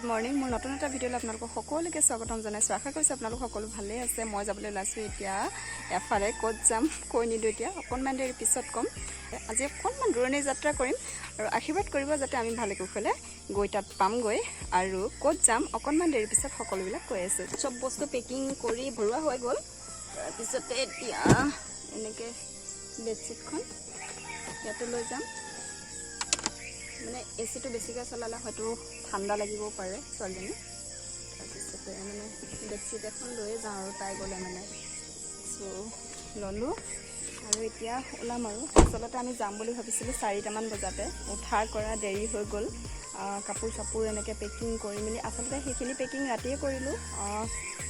Good morning মোৰ নতুন এটা ভিডিঅ'লৈ আপোনালোকক সকলোকে স্বাগতম জনাইছোঁ আশা কৰিছোঁ আপোনালোক সকলো ভালেই আছে মই যাবলৈ ওলাইছোঁ এতিয়া এফালে ক'ত যাম কৈ নিদিওঁ এতিয়া অকণমান দেৰি পিছত ক'ম আজি অকণমান দূৰণি যাত্ৰা কৰিম আৰু আশীৰ্বাদ কৰিব যাতে আমি ভালে কুশলে গৈ তাত পামগৈ আৰু ক'ত যাম অকণমান দেৰি পিছত সকলোবিলাক কৈ আছোঁ চব বস্তু পেকিং কৰি ভৰোৱা হৈ গ'ল তাৰপিছতে এতিয়া এনেকৈ বেডশ্বীটখন ইয়াতে লৈ যাম মানে এচিটো বেছিকৈ চলালে হয়তো ঠাণ্ডা লাগিব পাৰে ছোৱালীজনী তাৰপিছতে মানে বেডশ্বীট এখন লৈয়ে যাওঁ আৰু তাই গ'লে মানে চ' ল'লোঁ আৰু এতিয়া ওলাম আৰু আচলতে আমি যাম বুলি ভাবিছিলোঁ 4টামান বজাতে উঠাৰ কৰা দেৰি হৈ গ'ল কাপোৰ চাপোৰ এনেকৈ পেকিং কৰি মেলি আচলতে সেইখিনি পেকিং ৰাতিয়ে কৰিলোঁ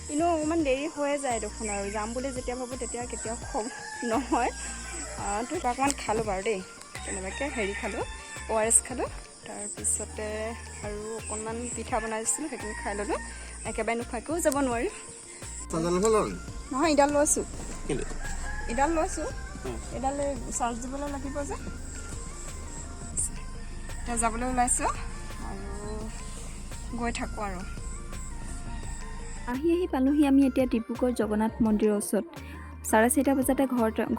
কিন্তু অকণমান দেৰি হৈয়ে যায় দেখোন আৰু যাম বুলি যেতিয়া ভাবোঁ তেতিয়া কেতিয়াও নহয় তো অকণমান খালোঁ বাৰু দেই তেনেকুৱাকৈ হেৰি খালোঁ ORS খালোঁ তাৰপিছতে আৰু অকণমান পিঠা বনাইছিলোঁ সেইখিনি খাই ল'লোঁ একেবাৰে নোখোৱাকৈও যাব নোৱাৰিম নহয় ইডাল লৈছোঁ এডাল চাৰ্জ দিবলৈ লাগিব যে এতিয়া যাবলৈ ওলাইছোঁ আৰু গৈ থাকোঁ আৰু আহি পালোহি আমি এতিয়া ডিব্ৰুগড় জগন্নাথ মন্দিৰৰ ওচৰত 4:30 বজাতে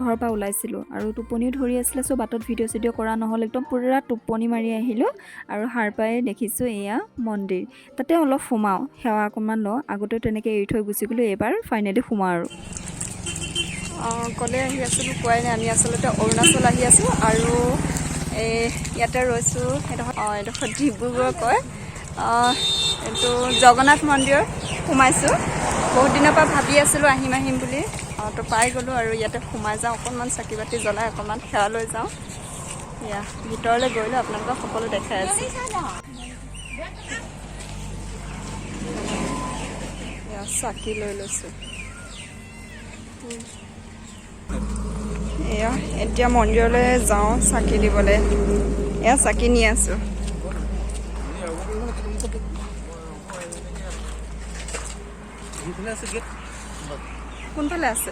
ঘৰৰ পৰা ওলাইছিলোঁ আৰু টোপনিও ধৰি আছিলে চ' বাটত ভিডিঅ' কৰা নহ'ল একদম পূৰা টোপনি মাৰি আহিলোঁ আৰু সাৰ পাই দেখিছোঁ এয়া মন্দিৰ তাতে অলপ সোমাওঁ সেৱা অকণমান লওঁ আগতে তেনেকৈ এৰি থৈ গুচি গ'লোঁ এইবাৰ ফাইনেলি সোমাওঁ আৰু ক'লে আহি আছিলোঁ কোৱাই নাই আমি আচলতে অৰুণাচল আহি আছোঁ আৰু ইয়াতে ৰৈছোঁ এডোখৰ ডিব্ৰুগড় কয় এইটো জগন্নাথ মন্দিৰত সোমাইছোঁ বহুত দিনৰ পৰা ভাবি আছিলোঁ আহিম বুলি তো পাই গ'লোঁ আৰু ইয়াতে সোমাই যাওঁ অকণমান চাকি বাতি জ্বলাই অকণমান সেৱা লৈ যাওঁ এয়া ভিতৰলৈ গৈলৈ আপোনালোকক সকলো দেখাই আছোঁ এয়া চাকি লৈ লৈছোঁ এয়া এতিয়া মন্দিৰলৈ যাওঁ চাকি দিবলৈ এয়া চাকি নি আছোঁ কোনফালে আছে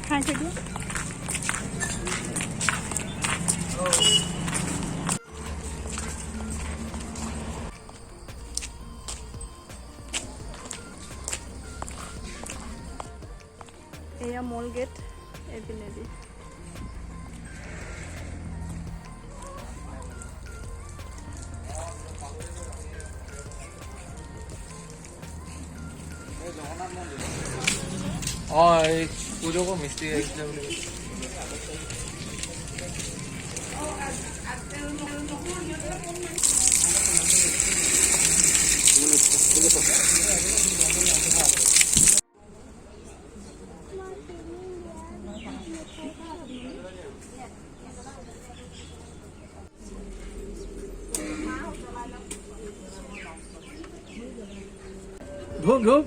খাই থৈ দিয়া এয়া মল গেট এইপিনেদি এই পুজো কো মিষ্টি ধুপ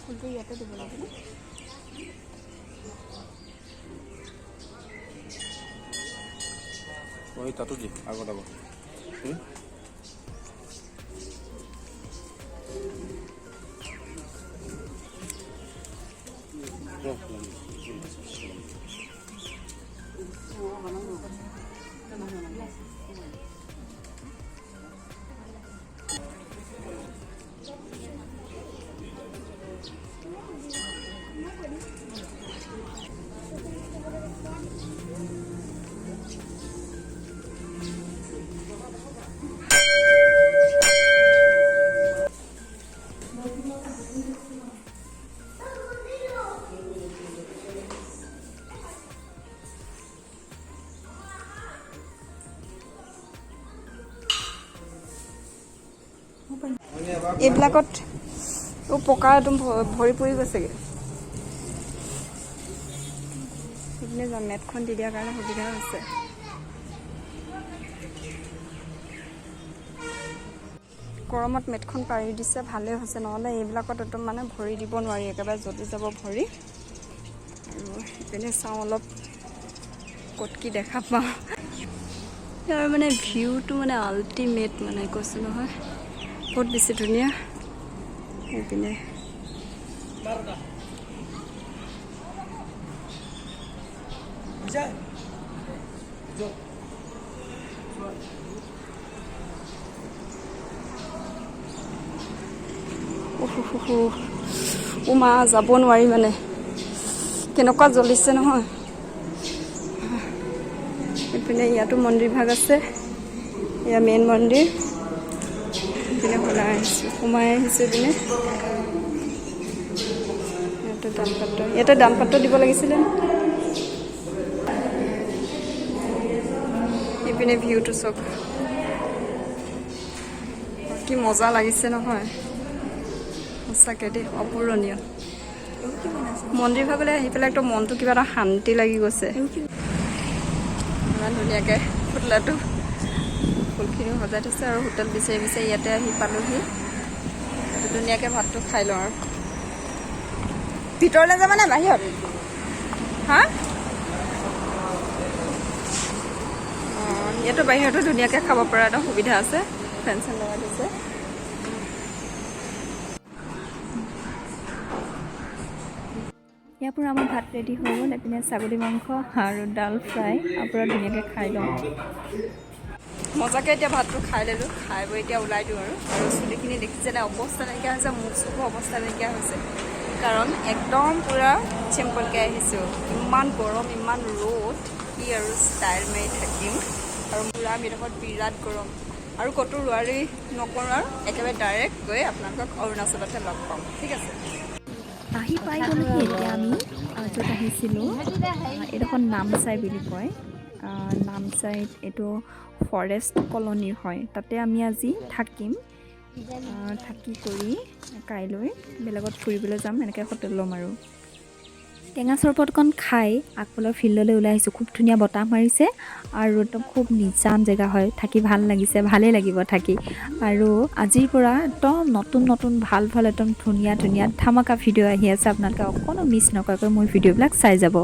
ফুলটো ইয়াতে দিব লাগিব তাতো দি আগত এইবিলাকত পকা একদম ভৰি পৰি গৈছেগৈ এইপিনে যাম, মেটখন দি দিয়াৰ কাৰণে সুবিধা হৈছে। গৰমত মেটখন পাৰি দিছে, ভালেই হৈছে, নহ'লে এইবিলাকত একদম মানে ভৰি দিব নোৱাৰি, একেবাৰে জ্বলি যাব ভৰি। আৰু এইপিনে চাওঁ অলপ ক'ত কি দেখা পাওঁ। ইয়াৰ মানে ভিউটো মানে আল্টিমেট, মানে কৈছোঁ নহয়, বহুত বেছি ধুনীয়া। এইপিনে মা যাব নোৱাৰি, মানে কেনেকুৱা জ্বলিছে নহয়। এইপিনে ইয়াতো মন্দিৰ ভাগ আছে, এয়া মেইন মন্দিৰ। এইপিনে সোমাই আহিছোঁ এইপিনে। ইয়াতে দান পাত্ৰ দিব লাগিছিলে। এইপিনে ভিউটো চাওক, কি মজা লাগিছে নহয়, সঁচাকৈ দেই, অপূৰণীয়। মন্দিৰ ভাগলৈ আহি পেলাই একদম মনটো কিবা এটা শান্তি লাগি গৈছে। ইমান ধুনীয়াকৈ হোটেলটো ফুলখিনিও সজাই থৈছে, আৰু হোটেল বিচাৰি বিচাৰি ইয়াতে আহি পালোহি। ধুনীয়াকৈ ভাতটো খাই লওঁ। আৰু ভিতৰলৈ যাবানে বাহিৰত? হা? অঁ, ইয়াতো বাহিৰতো ধুনীয়াকৈ খাব পৰা এটা সুবিধা আছে, ফেন চেন লগাই দিছে। ইয়াৰ পৰা আমাৰ ভাত ৰেডি হৈ গ'ল। এইপিনে ছাগলী মাংস আৰু ডাল ফ্ৰাই, আপোনাৰ ধুনীয়াকৈ খাই লওঁ। মজাকৈ এতিয়া ভাতটো খাই ল'লোঁ, খাই বৈ এতিয়া ওলাই দিওঁ। আৰু চুলিখিনি দেখিছেনে, অৱস্থা নাইকিয়া হৈছে, মুখ চুখৰ অৱস্থা নাইকিয়া হৈছে, কাৰণ একদম পূৰা চিম্পলকৈ আহিছোঁ। ইমান গৰম, ইমান ৰ'দ, কি আৰু ষ্টাইল মাৰি থাকিম। আৰু পূৰা আমি ডোখৰত বিৰাট গৰম, আৰু ক'তো ৰোৱাৰি নকৰোঁ, আৰু একেবাৰে ডাইৰেক্ট গৈ আপোনালোকক অৰুণাচলতে লগ পাম। ঠিক আছে, আহি পাই গ'লোহি এতিয়া আমি য'ত আহিছিলোঁ। এইডোখৰ নামচাই বুলি কয়। নামচাইত এইটো ফৰেষ্ট কলনী হয়, তাতে আমি আজি থাকিম। থাকি কৰি কাইলৈ বেলেগত ফুৰিবলৈ যাম, এনেকৈ হোটেল ল'ম। আৰু টেঙা চৰবতকণ খাই আগফালৰ ফিল্ডলৈ ওলাই আহিছোঁ। খুব ধুনীয়া বতাহ মাৰিছে, আৰু একদম খুব নিজান জেগা হয়, থাকি ভাল লাগিছে, ভালেই লাগিব থাকি। আৰু আজিৰ পৰা একদম নতুন নতুন ভাল ভাল একদম ধুনীয়া ধুনীয়া ধামাকা ভিডিঅ' আহি আছে। আপোনালোকে অকণো মিছ নকৰাকৈ মোৰ ভিডিঅ'বিলাক চাই যাব।